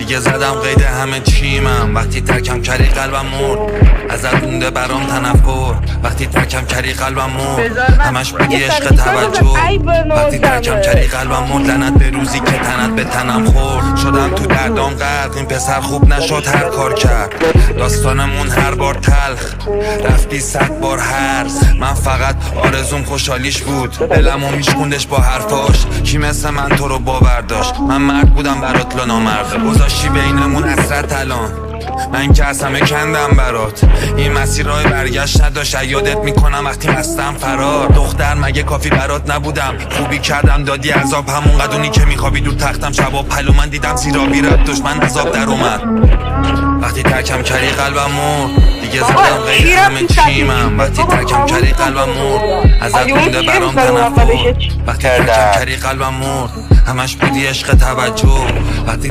دیگه زدم قید همه چیمم. وقتی ترکم کردی قلبم مرد، ازت مونده برام تنفر. وقتی ترکم کردی قلبم مرد، همش بودی عشق توجه. وقتی ترکم کردی قلبم مرد، لعنت به روزی که تنت به تنم خورد. شدم تو دردام غرق، این پسر خوب نشد هر کار کرد. داستانمون هر بار تلخ، رفتی 100 بار هرز. من فقط آرزوم خوشحالیش بود، دلمو میشکوندش با حرفاش. کی مثل من تو رو باور داشت؟ من مرد بودم برات لا نامرد. گذاشتی بینمون حسرت الان، من که از همه کندم برات. این مسیر راه برگشت نداشت، یادت میکنم وقتی مستم فرار. دختر مگه کافی برات نبودم؟ خوبی کردم دادی عذاب، همون قدونی که میخوابی دور تختم شبا پلو. من دیدم زیرابی رد داشت، من عذاب در اومد. وقتی ترکم کردی قلبم مرد، دیگه زدم قید همه چیمم. وقتی ترکم کردی قلبم مرد، ازت مونده برام تنفر. وقتی ترکم کردی قلبم مرد، همش بودی عشق توجه. وقتی